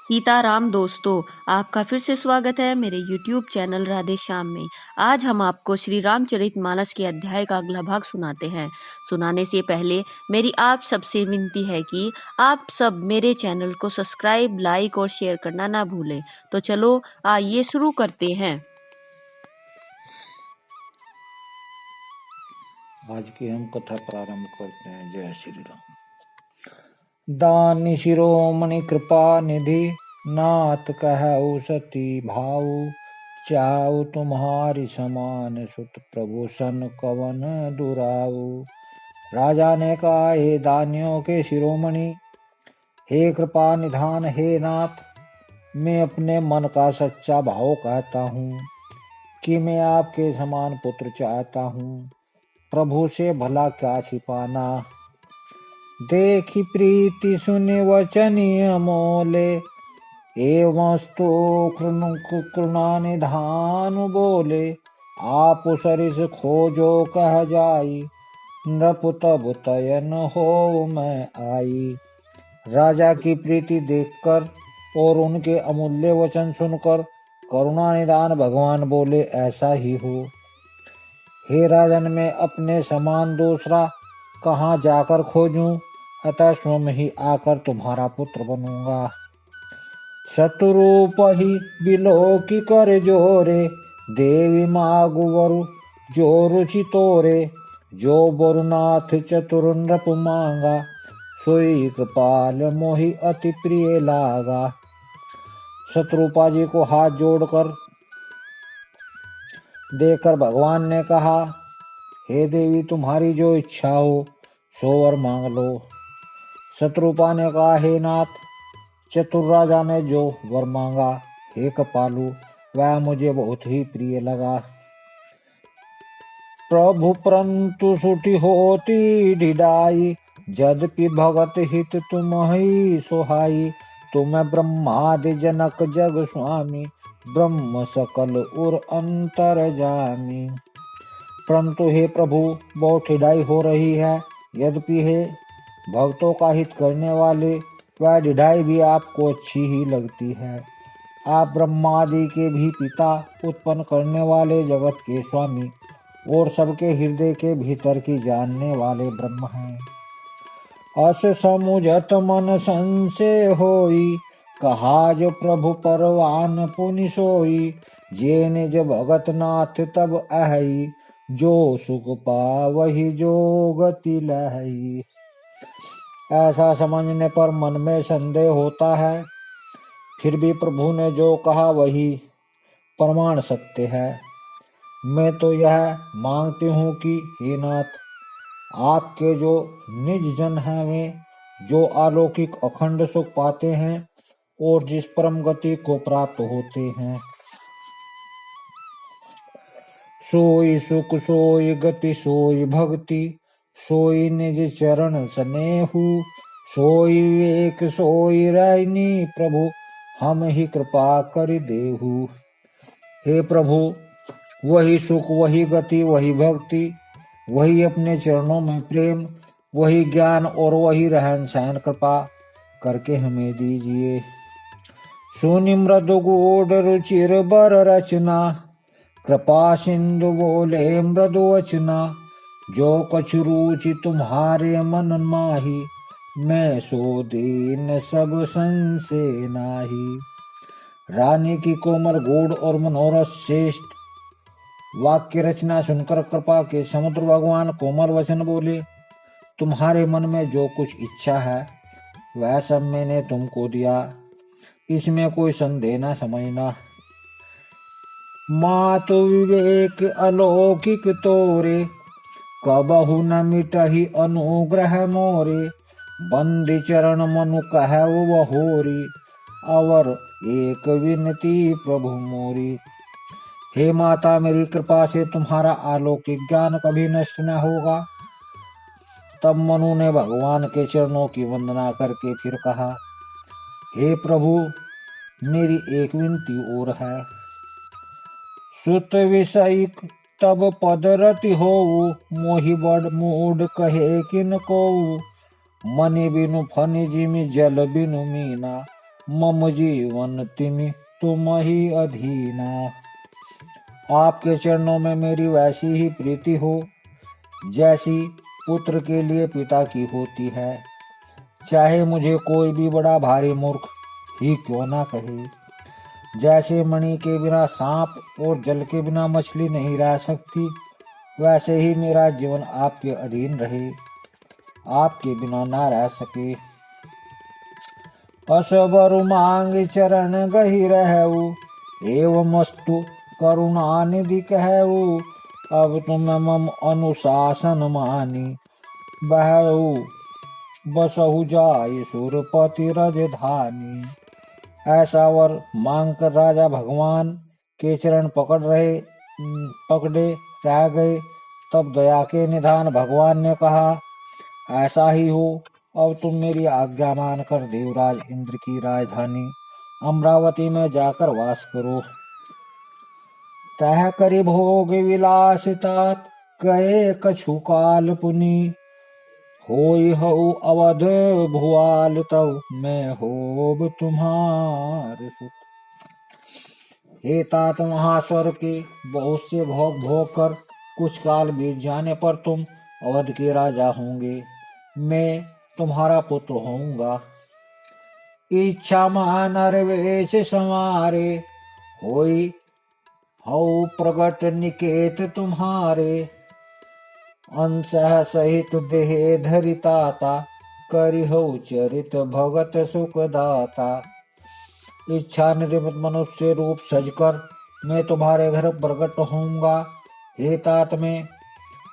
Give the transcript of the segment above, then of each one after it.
सीताराम दोस्तों, आपका फिर से स्वागत है मेरे YouTube चैनल राधे श्याम में। आज हम आपको श्री रामचरितमानस के अध्याय का अगला भाग सुनाते हैं। सुनाने से पहले मेरी आप सबसे विनती है कि आप सब मेरे चैनल को सब्सक्राइब, लाइक और शेयर करना ना भूलें। तो चलो आइए शुरू करते हैं। आज की हम कथा प्रारंभ करते हैं। जय श्री राम। दानी शिरोमणि कृपा निधि, नाथ कहु सती भाऊ। चाऊ तुम्हारी समान सुत, प्रभु सन कवन दुराऊ। राजा ने कहा, हे दानियों के शिरोमणि, हे कृपा निधान, हे नाथ, मैं अपने मन का सच्चा भाव कहता हूँ कि मैं आपके समान पुत्र चाहता हूँ। प्रभु से भला क्या छिपाना। देखी प्रीति सुनि वचनीय मोले, एवंस्तु कृणा निधान बोले। आप सरिस खोजो कह जाई, नृप तब तयन हो मैं आई। राजा की प्रीति देखकर और उनके अमूल्य वचन सुनकर करुणा निधान भगवान बोले, ऐसा ही हो। हे राजन, मैं अपने समान दूसरा कहाँ जाकर खोजूं, अतः स्वयं ही आकर तुम्हारा पुत्र बनूंगा। शत्रुप ही बिलोकी कर जोरे, देवी मागु वरु जो रुचि तोरे। जो बरुनाथ चतुर नृप मांगा, सोई कृपाल मोहि अति प्रिय लागा। शत्रुपा जी को हाथ जोड़कर देखकर भगवान ने कहा, हे देवी, तुम्हारी जो इच्छा हो सो वर मांग लो। शत्रुपा ने कहा, हे नाथ, चतुर राजा ने जो वर मांगा, हे कपालु, वह मुझे बहुत ही प्रिय लगा। प्रभु परंतु सुटी होती ढिडाई, यद्यपि भगत हित तुम ही सोहाई। तुम ब्रह्मादि जनक जग स्वामी, ब्रह्म सकल उर अंतर जामी। परंतु हे प्रभु, बहुत ढिढाई हो रही है। यद्यपि हे भक्तों का हित करने वाले, वह ढिढाई भी आपको अच्छी ही लगती है। आप ब्रह्मादि के भी पिता, उत्पन्न करने वाले, जगत के स्वामी और सबके हृदय के भीतर की जानने वाले ब्रह्म हैं। अस समुझत मन संशय होई, कहा जो प्रभु परवान पुनि सोई। जे निज भगत नाथ तब अहई, जो सुख पावहि जो गति लहई। ऐसा समझने पर मन में संदेह होता है, फिर भी प्रभु ने जो कहा वही प्रमाण सत्य है। मैं तो यह मांगती हूँ कि हे नाथ, आपके जो निज जन हैं वे जो अलौकिक अखंड सुख पाते हैं और जिस परम गति को प्राप्त होते हैं, सोई सुख सोई गति सोई भक्ति, सोई निज चरण स्नेहु। सोई विवेक सोई रायनी, प्रभु हम ही कृपा कर देहु। हे प्रभु, वही सुख, वही गति, वही भक्ति, वही अपने चरणों में प्रेम, वही ज्ञान और वही रहन सहन कृपा करके हमें दीजिए। सुनि मृदु गूढ़ रुचिर बर रचना, कृपा सिंधु बोले मृदु वचना। जो कछु रुचि तुम्हारे मन माही, मैं सो दीन सब संशय नाही। रानी की कोमल गूढ़ और मनोरथ श्रेष्ठ वाक्य रचना सुनकर कृपा के समुद्र भगवान कोमल वचन बोले, तुम्हारे मन में जो कुछ इच्छा है वह सब मैंने तुमको दिया, इसमें कोई संदेह न समझना। मातु विवेक अलौकिक तोरे, कबहु न मिटहि अनुग्रह मोरे। बंदी चरण मनु कहु बहोरी, अवर एक विनती प्रभु मोरी। हे माता, मेरी कृपा से तुम्हारा अलौकिक ज्ञान कभी नष्ट न होगा। तब मनु ने भगवान के चरणों की वंदना करके फिर कहा, हे प्रभु, मेरी एक विनती और है। सुत विषय तब पदरति होऊ, मोहि बड़ मूड कहे किन को। मनि बिनु फनि जिमि जल बिनु मीना, मम जीवन तिमि तुम ही अधीना। आपके चरणों में मेरी वैसी ही प्रीति हो जैसी पुत्र के लिए पिता की होती है, चाहे मुझे कोई भी बड़ा भारी मूर्ख ही क्यों ना कहे। जैसे मणि के बिना सांप और जल के बिना मछली नहीं रह सकती, वैसे ही मेरा जीवन आपके अधीन रहे, आपके बिना ना रह सके। असबर मांग चरण गही रहू, एवमस्तु करुणा निधि कहू। अब तुम मम अनुशासन मानी, बहऊ बसहु जाय सुरपति राजधानी। ऐसा वर मांग कर राजा भगवान के चरण पकड़े रह गए। तब दया के निधान भगवान ने कहा, ऐसा ही हो, अब तुम मेरी आज्ञा मानकर देवराज इंद्र की राजधानी अमरावती में जाकर वास करो। तह करि भोग विलासितात, गए कछु काल पुनि। होई हऊ अवध भुआल, तब मैं होब तुम्हार सुत। हे तात, महास्वर के बहुत से भोग भोग कर कुछ काल बीत जाने पर तुम अवध के राजा होंगे, मैं तुम्हारा पुत्र होऊंगा। इच्छा महानरवेश संवारे, होई हऊ प्रगट निकेत तुम्हारे। अंसह सहित देह धरिताता, करि हऊ चरित भगत सुखदाता। इच्छा निर्मित मनुष्य रूप सजकर मैं तुम्हारे घर प्रकट होऊंगा। हे तात, मैं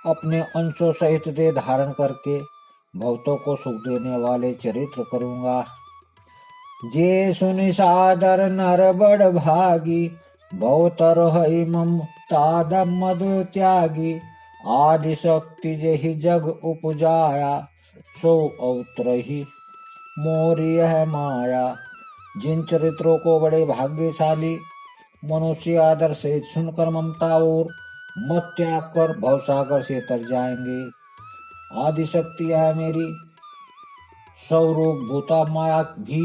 अपने अंशों सहित देह धारण करके भक्तों को सुख देने वाले चरित्र करूंगा। जे सुनि सादर नर बड़ भागी, बहुतर हई ममता मद त्यागी। आदि शक्ति जहि जग उपजाया, सो अवतरहि मोरी यह माया। जिन चरित्रों को बड़े भाग्यशाली मनुष्य आदर से सुनकर ममता और मत त्याग कर भवसागर से तर जाएंगे। आदि शक्ति है मेरी स्वरूप भूता माया भी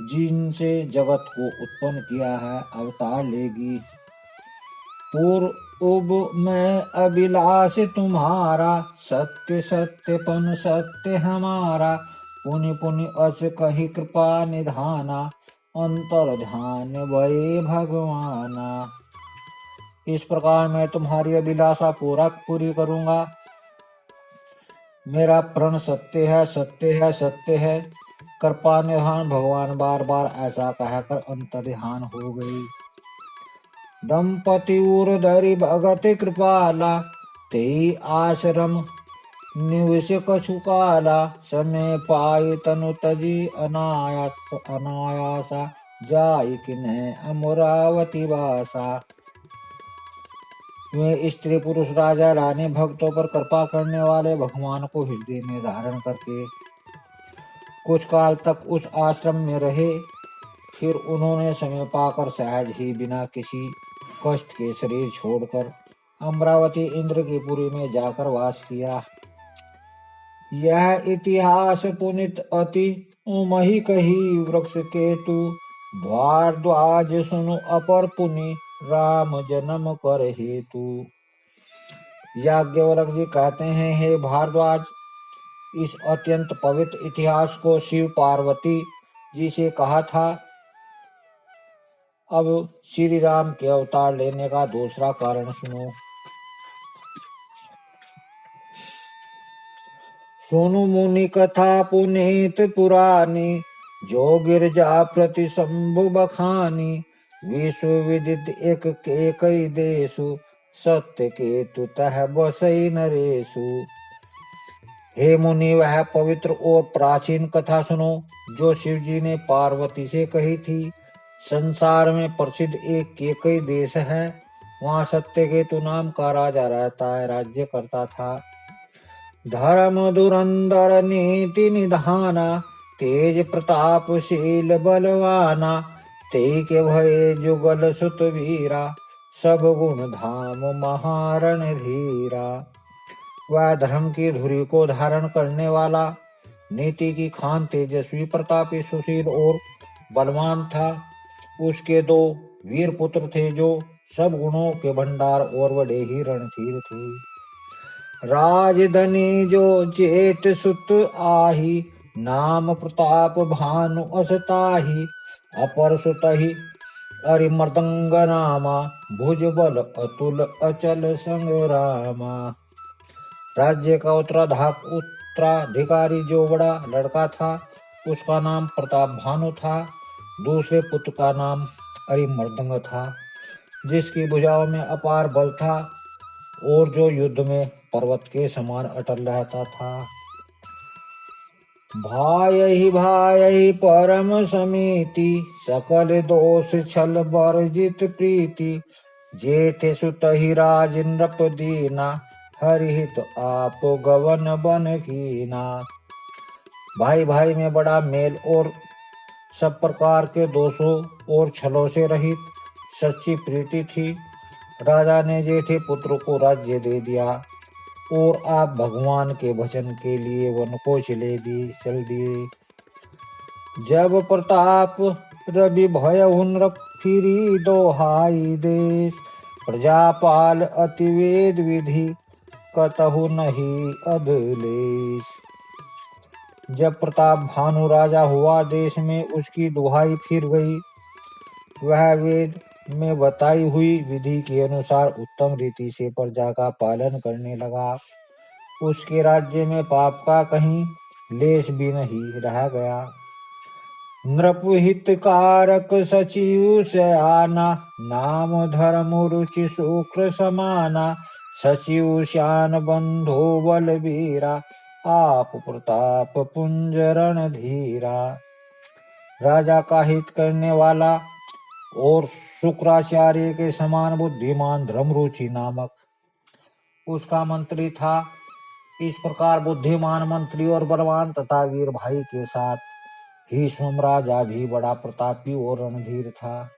जिनसे जगत को उत्पन्न किया है अवतार लेगी। पूर्व में अभिलाष तुम्हारा, सत्य सत्यपन सत्य हमारा। पुनि पुनि अस कही कृपा निधाना, अंतर ध्यान भये भगवाना। इस प्रकार मैं तुम्हारी अभिलाषा पूरी करूंगा। मेरा प्रण सत्य है, सत्य है, सत्य है। कृपा निधान भगवान बार बार ऐसा कहकर अंतर्ध्यान हो गई। दंपति उर धरि भगत कृपाला, तेई आश्रम निवस कछु काला। समय पाई तनु तजी अनायासा, जाय किन्ह अमरावती वासा। वे स्त्री पुरुष राजा रानी भक्तों पर कृपा करने वाले भगवान को हृदय में धारण करके कुछ काल तक उस आश्रम में रहे। फिर उन्होंने समय पाकर सहज ही बिना किसी कष्ट के शरीर छोड़कर अमरावती इंद्र की पुरी में जाकर वास किया। यह इतिहास पुनित अति मही कही वृक्ष केतु। भारद्वाज सुनु अपर पुनि, राम जन्म कर हेतु। याज्ञवल्क्य जी कहते हैं, हे भारद्वाज, इस अत्यंत पवित्र इतिहास को शिव पार्वती जी से कहा था। अब श्री राम के अवतार लेने का दूसरा कारण सुनो। सुनु मुनि कथा पुनीत पुरानी, जो गिरजा प्रति शंभु बखानी। विश्व विदित एक कई देशु, सत्य केतु तह बसई नरेशु। हे मुनि, वह पवित्र और प्राचीन कथा सुनो जो शिव जी ने पार्वती से कही थी। संसार में प्रसिद्ध एक केकई देश है, वहाँ सत्य केतु नाम का राजा रहता है, राज्य करता था। धर्म धुरंधर नीति निधाना, तेज प्रतापशील बलवाना। तेई के भये जुगल सुत वीरा, सब गुण धाम महारण धीरा। वह धर्म की धुरी को धारण करने वाला, नीति की खान तेजस्वी प्रतापी सुशील और बलवान था। उसके 2 वीर पुत्र थे जो सब गुणों के भंडार और बड़े ही रणधीर थे। राजधनी जो जेठ सुत आही, नाम प्रताप भानु असताही। अपर सुत ही अरिमर्दंग नामा, भुज बल अतुल अचल संग्रामा। राज्य का उत्तराधिकारी जो बड़ा लड़का था, उसका नाम प्रताप भानु था। दूसरे पुत्र का नाम अरिमर्दंग था, जिसकी भुजाओं में अपार बल था और जो युद्ध में पर्वत के समान अटल रहता था। भाई परम समीति, सकल दोष छल वर्जित प्रीति। जेठ सुत ही राज नृप दीना, हरिहित आप गवन बन कीना। भाई भाई में बड़ा मेल और सब प्रकार के दोषों और छलों से रहित सच्ची प्रीति थी। राजा ने जेठे पुत्र को राज्य दे दिया और आप भगवान के भजन के लिए वन को चल दिए। जब प्रताप रवि भय नृप फिरी दोहाई देश, प्रजापाल अतिवेद विधि कतहु नहीं अधलेश। जब प्रताप भानु राजा हुआ, देश में उसकी दुहाई फिर गई। वह वेद में बताई हुई विधि के अनुसार उत्तम रीति से प्रजा का पालन करने लगा। उसके राज्य में पाप का कहीं लेश भी नहीं रह गया। नृपहित कारक सचिव सयाना, नाम धर्म रुचि शुक्र समाना। सचिव श्यान बंधो बलबीरा, आप प्रताप पुंज रणधीरा। राजा का हित करने वाला और शुक्राचार्य के समान बुद्धिमान धर्मरुचि नामक उसका मंत्री था। इस प्रकार बुद्धिमान मंत्री और बलवान तथा वीर भाई के साथ ही सोम राजा भी बड़ा प्रतापी और रणधीर था।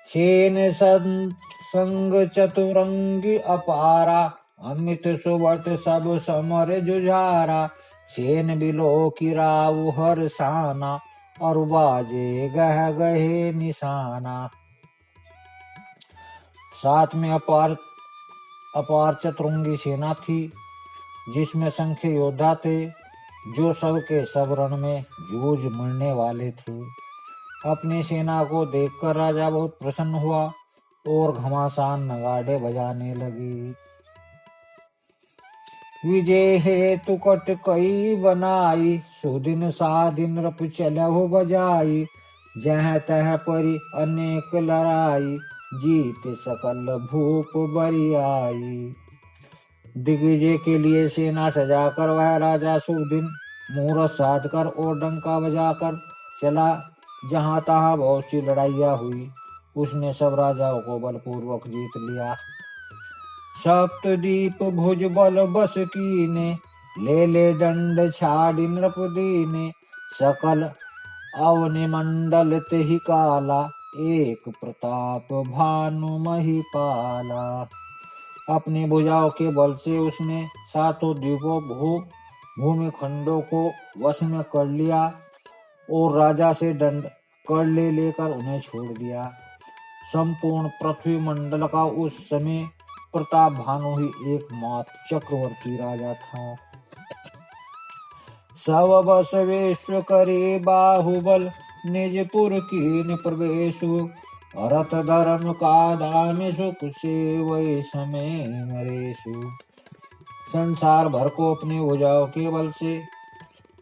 सेन संग चतुरंगी अपारा, अमित सुबट सब समर जुझारा। सेन बिलो की राव हर साना, और बाजे गह गहे निशाना। साथ में अपार चतुरंगी सेना थी, जिसमें संख्य योद्धा थे, जो सब के सब रण में जूझ मरने वाले थे। अपनी सेना को देखकर राजा बहुत प्रसन्न हुआ और घमासान नगाड़े बजाने लगी। विजय हेतु कट कई बनाई, सुदिन सादिन रप चलहु बजाई। जह तह परि अनेक लड़ाई, जीत सकल भूप बरियाई। दिग्विजय के लिए सेना सजाकर वह राजा सुदिन मुहूर्त साध कर और डंका बजाकर चला। जहां तहां बहुत सी लड़ाइयां हुई, उसने सब राजाओं को बलपूर्वक जीत लिया। सप्तदीप भुज बल बस कीने, ले दंड छाड़ी नृप दीने। सकल अवनि मंडल तेहि काला, एक प्रताप भानु महिपाला। अपनी भुजाओं के बल से उसने सातों द्वीपों भूमि खंडों को वश में कर लिया और राजा से दंड कर लेकर उन्हें छोड़ दिया। संपूर्ण पृथ्वी मंडल का उस समय प्रताप भानु ही एकमात्र चक्रवर्ती राजा था। सब बस विश्व करे बाहुबल, निजपुर कीन प्रवेशु। रथ धर्म का दाम सुख से वै समय मरेशु। संसार भर को अपनी भुजाओं के बल से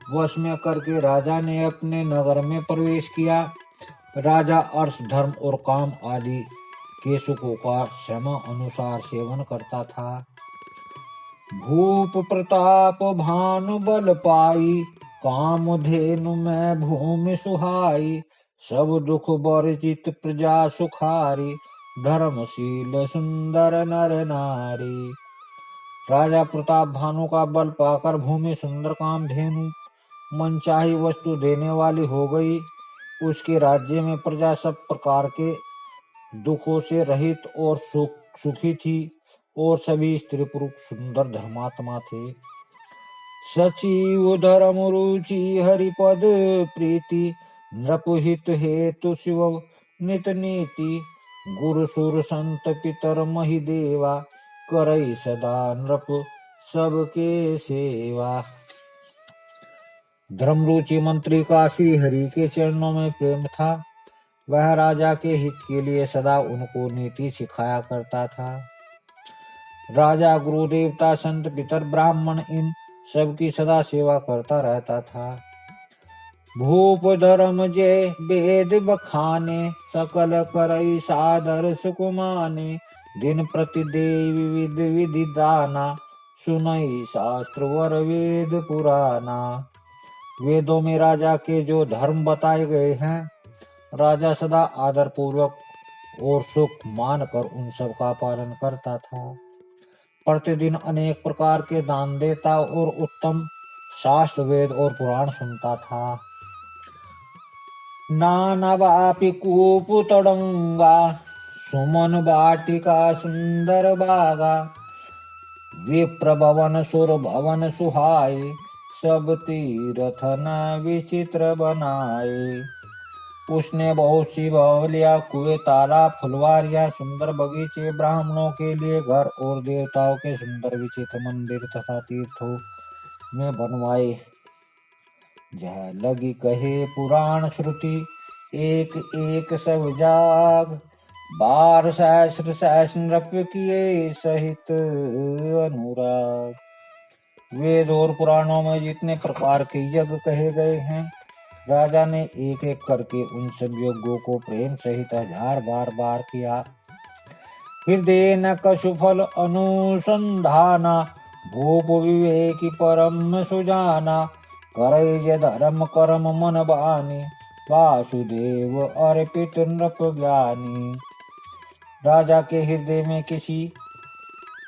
वश में करके राजा ने अपने नगर में प्रवेश किया। राजा अर्थ धर्म और काम आदि के सुखों का समय अनुसार सेवन करता था। भूप प्रताप भानु बल पाई, काम धेनु में भूमि सुहाई। सब दुख वर्जित प्रजा सुखारी, धर्मशील सुंदर नर नारी। राजा प्रताप भानु का बल पाकर भूमि सुंदर काम धेनु मनचाही वस्तु देने वाली हो गई। उसके राज्य में प्रजा सब प्रकार के दुखों से रहित और सुखी थी और सभी स्त्री पुरुष सुंदर धर्मात्मा थे। सचिव धर्म रुचि हरिपद प्रीति, नृपहित हेतु शिव नित नीति, गुरु सुर संत पितर महि देवा, करई सदा नृप सबके सेवा। धर्मरुचि मंत्री का श्री हरि के चरणों में प्रेम था। वह राजा के हित के लिए सदा उनको नीति सिखाया करता था। राजा गुरु देवता संत पितर ब्राह्मण इन सबकी सदा सेवा करता रहता था। भूप धर्म जय वेद बखाने, सकल करई सादर सुकुमाने, दिन प्रति देवी विद विधि दाना, सुनई शास्त्र वर वेद पुराना। वेदों में राजा के जो धर्म बताए गए हैं, राजा सदा आदर पूर्वक और सुख मानकर उन सब का पालन करता था। प्रतिदिन अनेक प्रकार के दान देता और उत्तम शास्त्र वेद और पुराण सुनता था। नाना वापि कूप तड़ंगा, सुमन वाटिका सुंदर बागा, विप्र भवन सुर भवन सुहाए, सब तीरथ न विचित्र बनाए। उसने बहुत सी बावलियां, कुएं, तालाब, फुलवारियां, सुंदर बगीचे, ब्राह्मणों के लिए घर और देवताओं के सुंदर विचित्र मंदिर तथा तीर्थों में बनवाए। जह लगी कहे पुराण श्रुति, एक एक सब जाग, 12 सहस्र सहस्र नृप किए सहित अनुराग। वेद और पुराणों में जितने प्रकार के यज्ञ कहे गए हैं, राजा ने एक एक करके उन सब यज्ञों को प्रेम सहित 1000 बार किया। हृदय न कछु फल अनुसंधाना, भूप विवेकी परम सुजाना, करई धर्म कर्म मन बानी, वासुदेव अर्पित नृप ज्ञानी। राजा के हृदय में किसी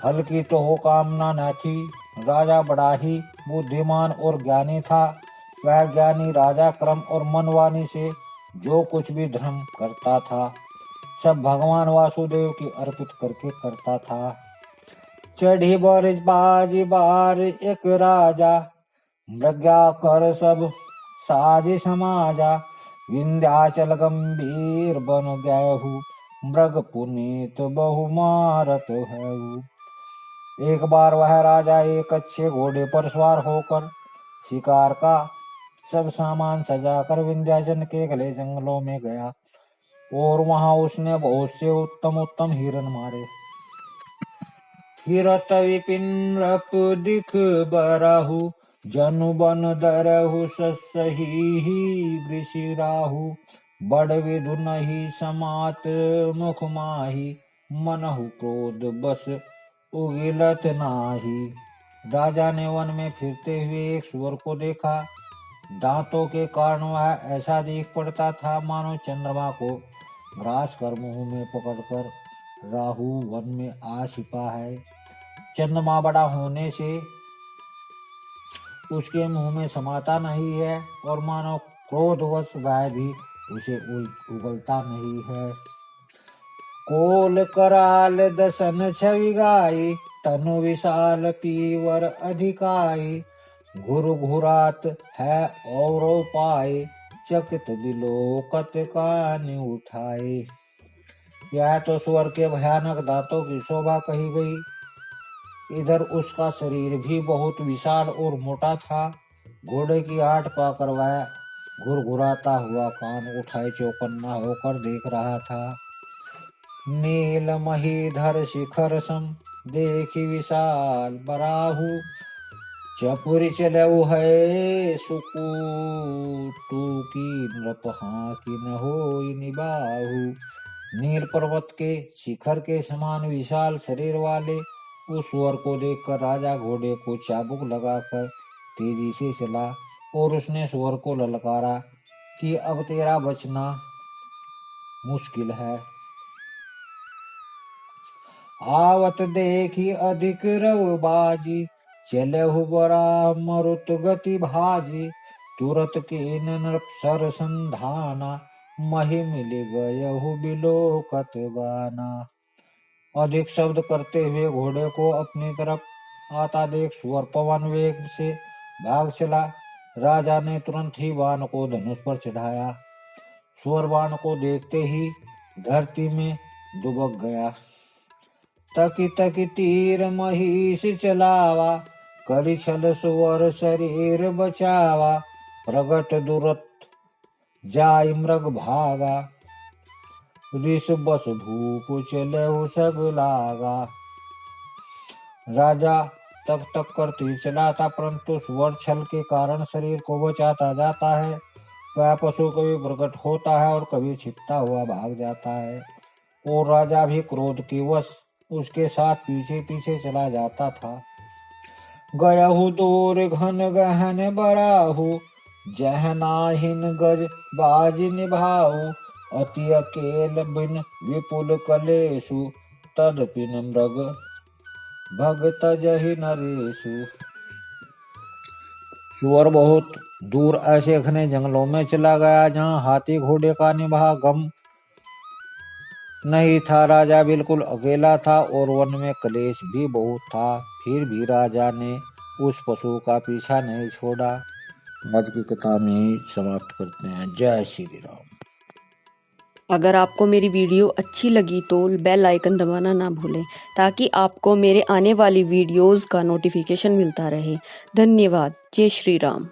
फल की तो हो कामना न थी। राजा बड़ा ही बुद्धिमान और ज्ञानी था। वह ज्ञानी राजा क्रम और मनवानी से जो कुछ भी धर्म करता था, सब भगवान वासुदेव की अर्पित करके करता था। चढ़ी बरज बाजी बार एक राजा, मृग्या कर सब साज समाजा, विंध्याचल गंभीर बन गयहु, मृग पुनीत बहु मारत है। एक बार वह राजा एक अच्छे घोड़े पर सवार होकर शिकार का सब सामान सजाकर विंध्याचल के घने जंगलों में गया और वहां उसने बहुत से उत्तम उत्तम हिरण मारे। हिरत विपिन नृप दिख बरहु, जनु बन दरहु सही गृषिराहु, बड़ विधु नहीं समात मुख माही, मनहु क्रोध बस उगिलत नाही। राजा ने वन में फिरते हुए एक सुअर को देखा। दांतों के कारण वह ऐसा दिख पड़ता था मानो चंद्रमा को ग्रास कर मुंह में पकड़कर राहु वन में आ छिपा है। चंद्रमा बड़ा होने से उसके मुंह में समाता नहीं है और मानो क्रोधवश वह भी उसे उगलता नहीं है। कोल कराल दसन छवि गाई, तनु विशाल पीवर अधिकाई, घुर घुरात है और पाए, चकित बिलोकत कान उठाए। यह तो सुअर के भयानक दांतों की शोभा कही गई। इधर उसका शरीर भी बहुत विशाल और मोटा था। घोड़े की आट पाकर वह घुरघुराता हुआ कान उठाए चौकन्ना होकर देख रहा था। नील महीधर शिखर सम देखी विशाल बराहु, चपुरी चलऊ है सुकुटू की नृप की न होई निबाहु। नील पर्वत के शिखर के समान विशाल शरीर वाले उस सुअर को देखकर राजा घोड़े को चाबुक लगाकर तेजी से चला और उसने सुअर को ललकारा कि अब तेरा बचना मुश्किल है। आवत देखी अधिक रव बाजी, चलहु बरा मरुत गति भाजी, तुरत के नृप सर संधाना, महि मिल गयहु बिलोकत बाना। अधिक शब्द करते हुए घोड़े को अपनी तरफ आता देख सुअर पवन वेग से भाग चला। राजा ने तुरंत ही बाण को धनुष पर चढ़ाया सुअर बाण को देखते ही धरती में दुबक गया। तकी तकी तीर महिष चलावा, करी छल सुअर शरीर बचावा। प्रगट दुरत जाय मृग भागा, ऋष बस भूप चलहु सग लागा। राजा तक तक कर तीर चलाता, परंतु सुअर छल के कारण शरीर को बचाता जाता है। वह पशु कभी प्रकट होता है और कभी छिपता हुआ भाग जाता है, और राजा भी क्रोध के वश उसके साथ पीछे पीछे चला जाता था। गयहु दूर घन गहन बराहु, जह नाहिन गज बाज निभाऊ। अति अकेल बिन विपुल कलेसु, तदपिन मृग भगत जहि नरेशु। सुअर बहुत दूर ऐसे घने जंगलों में चला गया जहाँ हाथी घोड़े का निभागम नहीं था। राजा बिल्कुल अकेला था और वन में कलेश भी बहुत था। फिर भी राजा ने उस पशु का पीछा नहीं छोड़ा। आज की कथा में ही समाप्त करते हैं। जय श्री राम। अगर आपको मेरी वीडियो अच्छी लगी तो बेल आइकन दबाना ना भूलें, ताकि आपको मेरे आने वाली वीडियोस का नोटिफिकेशन मिलता रहे। धन्यवाद। जय श्री राम।